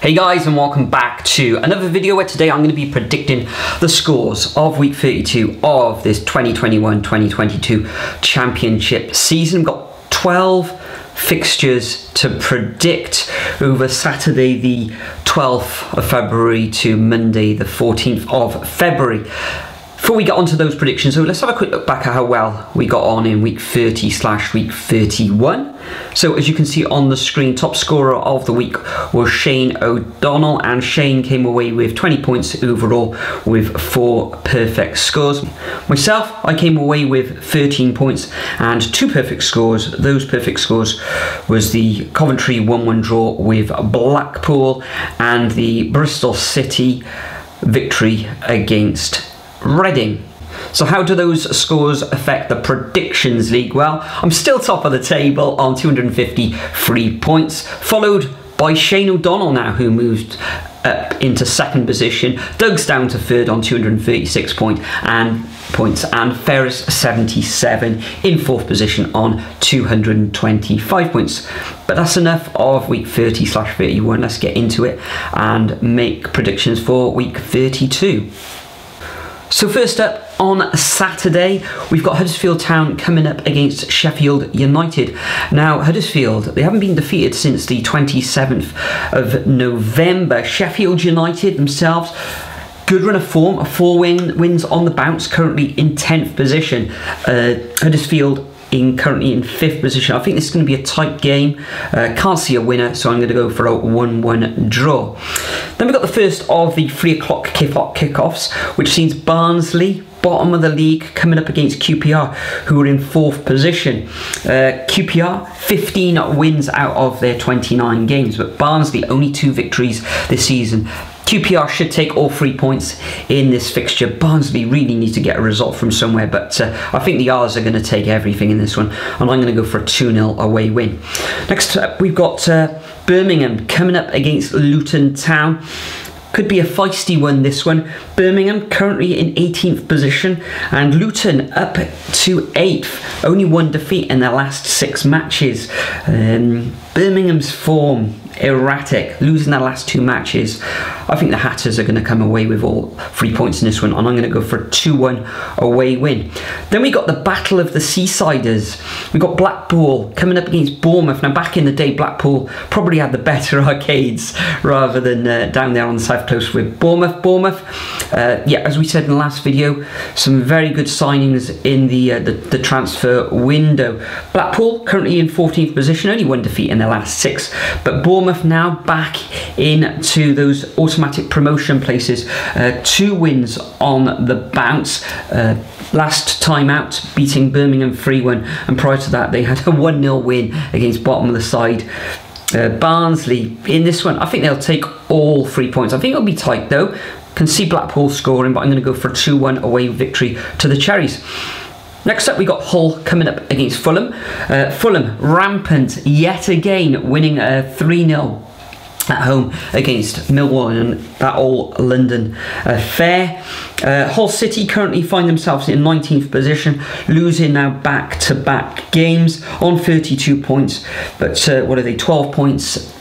Hey guys, and welcome back to another video where today I'm going to be predicting the scores of week 32 of this 2021-2022 Championship season. We've got 12 fixtures to predict over Saturday the 12th of February to Monday the 14th of February. Before we get on to those predictions, so let's have a quick look back at how well we got on in week 30/week 31. So as you can see on the screen, top scorer of the week was Shane O'Donnell, and Shane came away with 20 points overall with 4 perfect scores. Myself, I came away with 13 points and 2 perfect scores. Those perfect scores was the Coventry 1-1 draw with Blackpool and the Bristol City victory against Reading. So how do those scores affect the Predictions League? Well, I'm still top of the table on 253 points, followed by Shane O'Donnell now, who moved up into second position. Doug's down to third on 236 points, and Ferris 77 in fourth position on 225 points. But that's enough of week 30/31. Let's get into it and make predictions for week 32. So first up, on Saturday, we've got Huddersfield Town coming up against Sheffield United. Now, Huddersfield, they haven't been defeated since the 27th of November. Sheffield United themselves, good run of form, 4 wins on the bounce, currently in 10th position. Huddersfield currently in 5th position. I think this is going to be a tight game. Can't see a winner, so I'm going to go for a 1-1 draw. Then we've got the first of the 3 o'clock kickoffs, which sees Barnsley, bottom of the league, coming up against QPR, who are in 4th position. QPR, 15 wins out of their 29 games, but Barnsley, only 2 victories this season. QPR should take all 3 points in this fixture. Barnsley really need to get a result from somewhere, but I think the R's are going to take everything in this one, and I'm going to go for a 2-0 away win. Next up, we've got Birmingham coming up against Luton Town. Could be a feisty one, this one. Birmingham currently in 18th position, and Luton up to 8th. Only 1 defeat in their last 6 matches. Birmingham's form erratic, losing their last 2 matches. I think the Hatters are going to come away with all 3 points in this one, and I'm going to go for a 2-1 away win. Then we got the Battle of the Seasiders. We got Blackpool coming up against Bournemouth. Now, back in the day, Blackpool probably had the better arcades rather than down there on the South Coast with Bournemouth. Yeah, as we said in the last video, some very good signings in the transfer window. Blackpool currently in 14th position, only 1 defeat in their last 6, but Bournemouth now back into those automatic promotion places. 2 wins on the bounce. Last time out, beating Birmingham 3-1, and prior to that they had a 1-0 win against bottom of the side Barnsley. In this one, I think they'll take all 3 points. I think it'll be tight though. Can see Blackpool scoring, but I'm going to go for a 2-1 away victory to the Cherries. Next up, we got Hull coming up against Fulham. Fulham rampant yet again, winning 3-0 at home against Millwall in that all-London affair. Hull City currently find themselves in 19th position, losing now back-to-back games on 32 points. But what are they, 12 points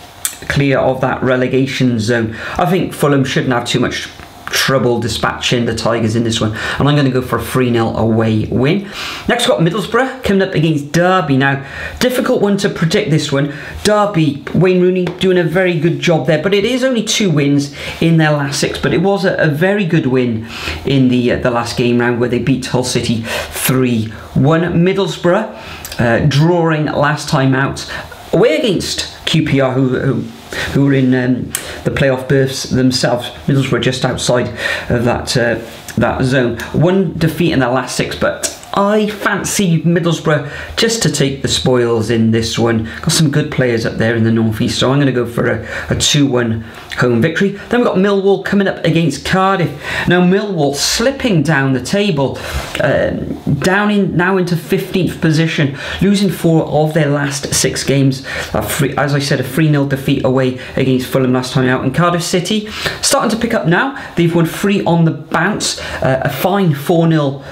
clear of that relegation zone. I think Fulham shouldn't have too much trouble dispatching the Tigers in this one, and I'm going to go for a 3-0 away win. Next, we've got Middlesbrough coming up against Derby. Now, difficult one to predict this one. Derby, Wayne Rooney doing a very good job there, but it is only 2 wins in their last 6, but it was a very good win in the last game round where they beat Hull City 3-1. Middlesbrough drawing last time out away against QPR, who were in the playoff berths themselves. Middlesbrough just outside of that zone. 1 defeat in their last 6, but I fancy Middlesbrough just to take the spoils in this one. Got some good players up there in the northeast, so I'm going to go for a 2-1 home victory. Then we've got Millwall coming up against Cardiff. Now, Millwall slipping down the table, now into 15th position, losing 4 of their last 6 games. As I said, a 3-0 defeat away against Fulham last time out. And Cardiff City starting to pick up now. They've won 3 on the bounce, a fine 4-0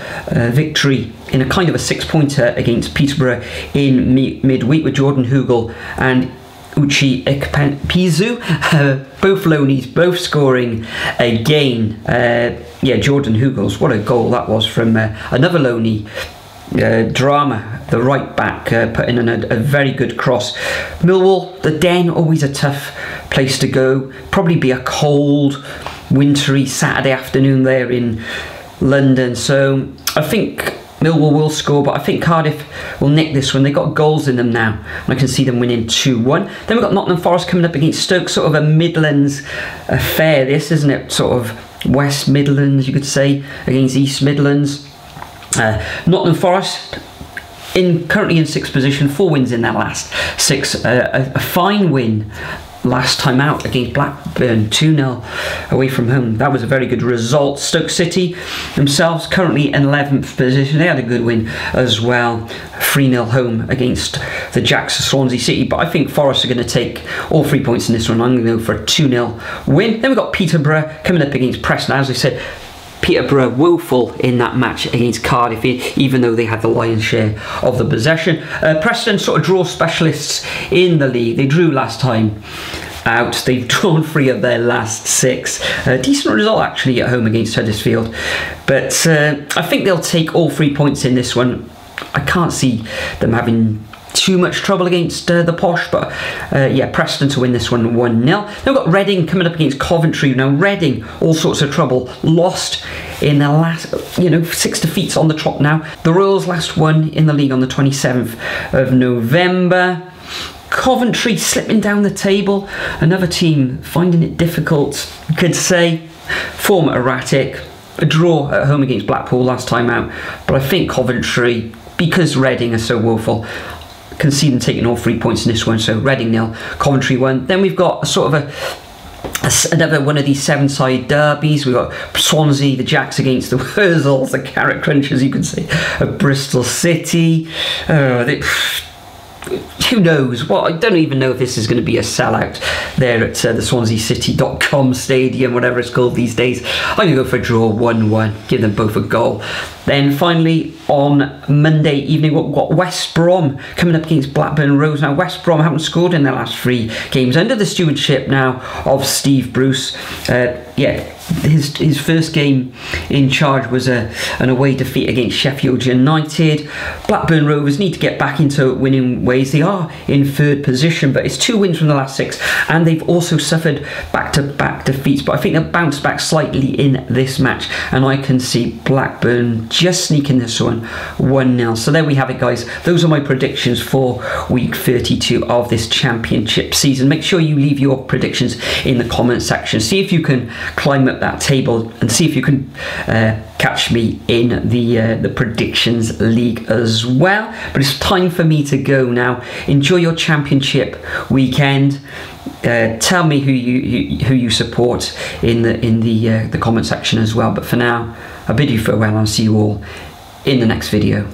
victory in a kind of a 6-pointer against Peterborough in midweek with Jordan Hugel and Uchi Ikpeazu, both loanies, both scoring again. Yeah, Jordan Hugels, what a goal that was from another loanee. Drama, the right back, putting in a very good cross. Millwall, the Den, always a tough place to go. Probably be a cold, wintry Saturday afternoon there in London. So I think Millwall will score, but I think Cardiff will nick this one. They've got goals in them now, and I can see them winning 2-1. Then we've got Nottingham Forest coming up against Stoke, sort of a Midlands affair this, isn't it? Sort of West Midlands, you could say, against East Midlands. Nottingham Forest currently in 6th position, 4 wins in their last 6. A fine win last time out against Blackburn, 2-0 away from home. That was a very good result. Stoke City themselves currently in 11th position. They had a good win as well, 3-0 home against the Jacks of Swansea City. But I think Forest are going to take all 3 points in this one. I'm going to go for a 2-0 win. Then we've got Peterborough coming up against Preston. As I said, Peterborough woeful in that match against Cardiff, even though they had the lion's share of the possession. Preston sort of draw specialists in the league. They drew last time out. They've drawn 3 of their last 6. Decent result actually at home against Huddersfield. But I think they'll take all 3 points in this one. I can't see them having too much trouble against the Posh, but yeah, Preston to win this one 1-0. Then we've got Reading coming up against Coventry. Now Reading, all sorts of trouble, lost in their last, 6 defeats on the trot now. The Royals last won in the league on the 27th of November. Coventry slipping down the table, another team finding it difficult, you could say. Form erratic, a draw at home against Blackpool last time out, but I think Coventry, because Reading are so woeful, can see them taking all 3 points in this one. So Reading 0, Coventry 1. Then we've got a sort of another one of these 7-side derbies. We've got Swansea, the Jacks against the Wurzels, the Carrot Crunchers, you can say, of Bristol City. Who knows? Well, I don't even know if this is going to be a sellout there at the SwanseaCity.com stadium, whatever it's called these days. I'm going to go for a draw 1-1, give them both a goal. Then finally on Monday evening, we've got West Brom coming up against Blackburn Rovers. Now West Brom haven't scored in their last 3 games under the stewardship now of Steve Bruce. Yeah, his first game in charge was an away defeat against Sheffield United. Blackburn Rovers need to get back into winning ways. They are in 3rd position, but it's 2 wins from the last 6, and they've also suffered back-to-back defeats. But I think they'll bounce back slightly in this match, and I can see Blackburn just sneaking this one 1-0. So there we have it, guys. Those are my predictions for week 32 of this championship season. Make sure you leave your predictions in the comment section. See if you can climb up that table and see if you can catch me in the predictions league as well. But it's time for me to go now. Enjoy your championship weekend. Tell me who you support in the comment section as well. But for now, I bid you farewell and I'll see you all in the next video.